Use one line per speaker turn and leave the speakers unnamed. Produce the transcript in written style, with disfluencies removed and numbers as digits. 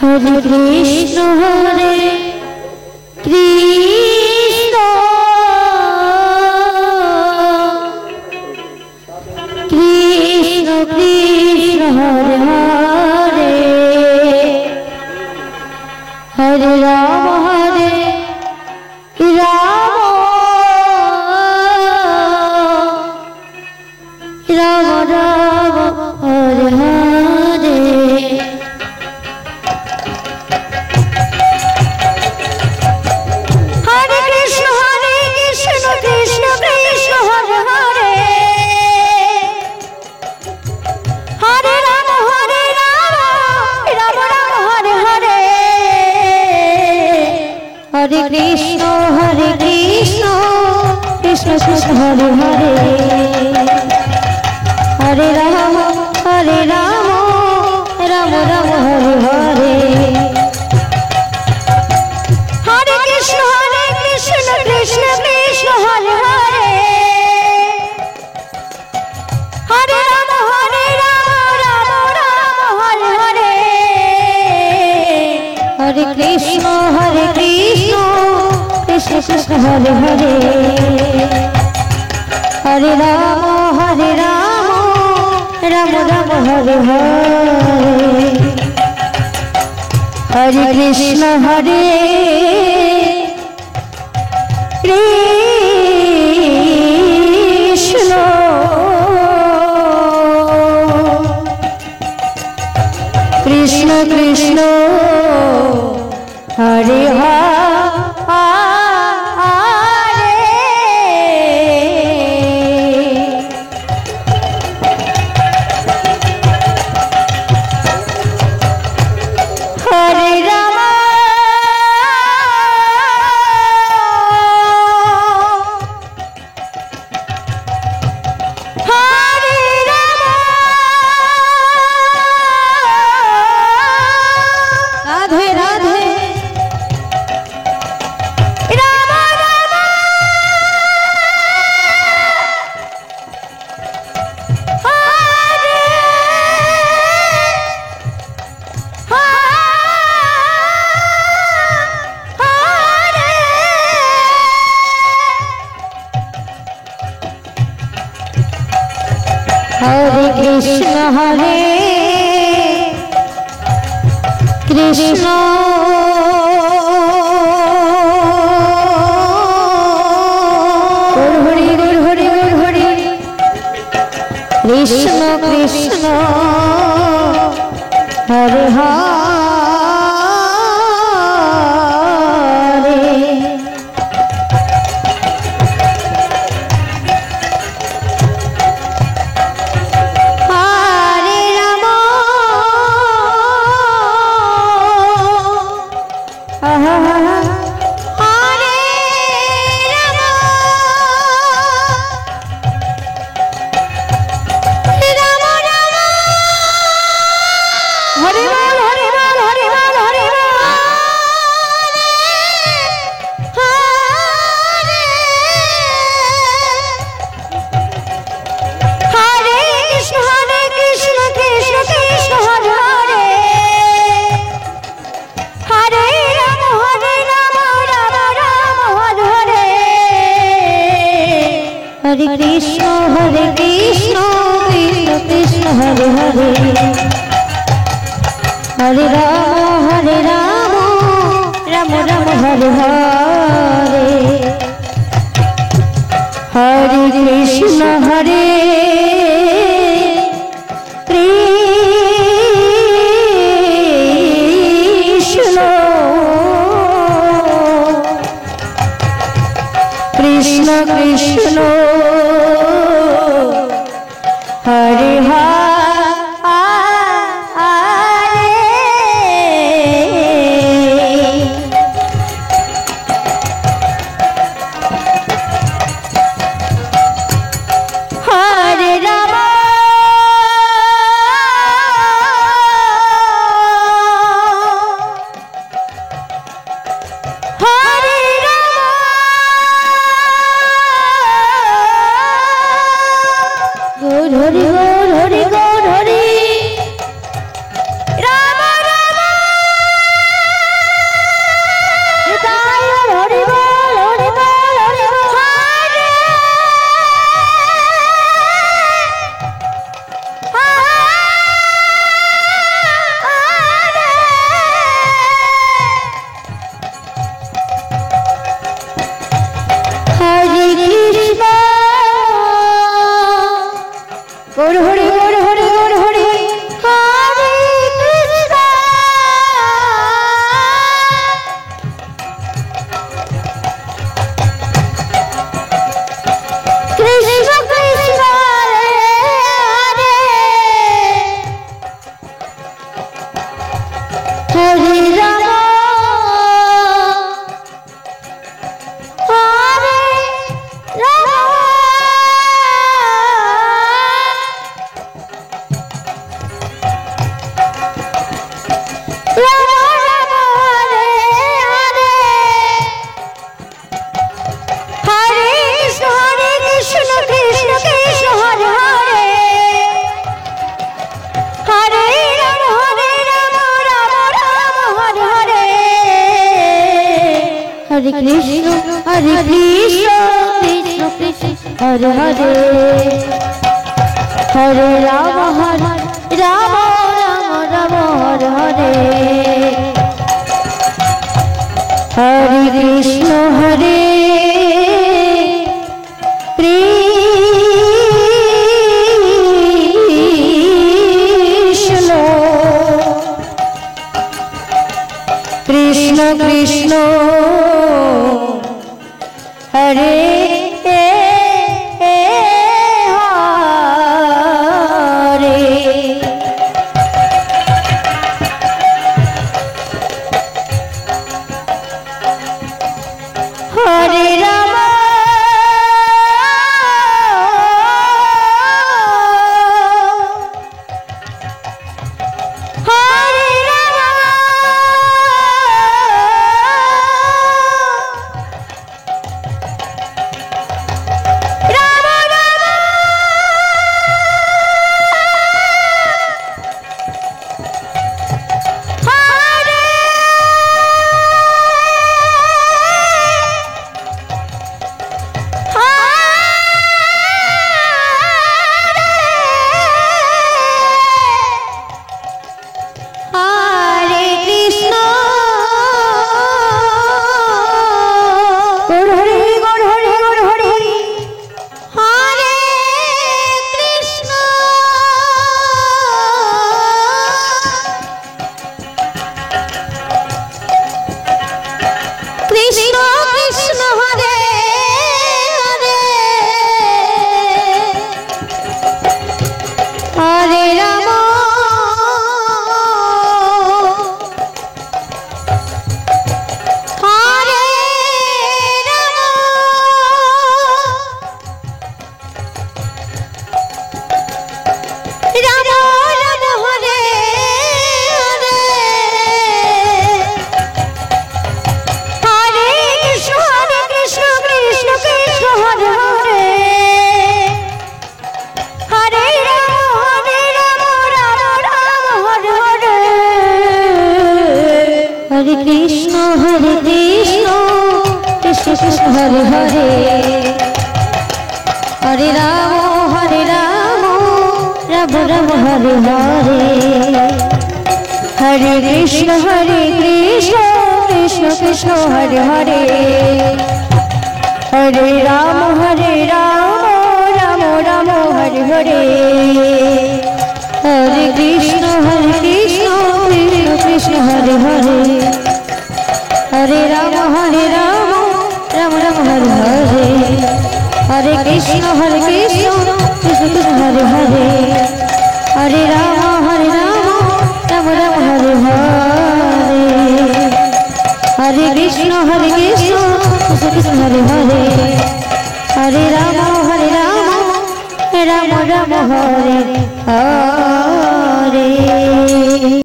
Hare Krishna Krishna Krishna Hare Hare Hare Ram Ram Ram Hare Hare. Hare Krishna Krishna Krishna Hare Hare Hare Ram Ram Ram Hare Hare Hare Krishna Krishna Krishna Hare Hare Hare Ram Ram Ram Hare Hare. Hare Krishna Krishna Krishna Hare Hare Hare Ram Ram Ram Hare Hare Hare Krishna Krishna Krishna Hare Hare Hare Ram Ram Ram Hare Hare Hare Krishna Krishna Krishna Hare Krishna Krishna Krishna Hare Hare Hare Krishna Krishna Krishna Hare Hare Hare Ram Ram Ram Hare Hare Hare Krishna Krishna Krishna Hare Hare Ram Hare Ram Hare Ram Hare Ram Hare Krishna Krishna Krishna Hare Hare Hare Ram Ram Ram Hare Hare Hare Krishna Krishna Krishna Hare Hare Ram Krishna Hare Hare Hare Ram Ram Ram Hare Hare Hare Krishna Krishna Krishna Hare Hare Hare Ram Ram Ram Hare Hare Hare Krishna Krishna Krishna Hare Hare Hare Ram Ram Ram Hare Hare Hare Krishna Krishna Krishna Hare Hare Hare Ram Ram Ram Hare Hare Hare Krishna Krishna Krishna Hare Hare Hare Ram Ram Ram Hare Hare.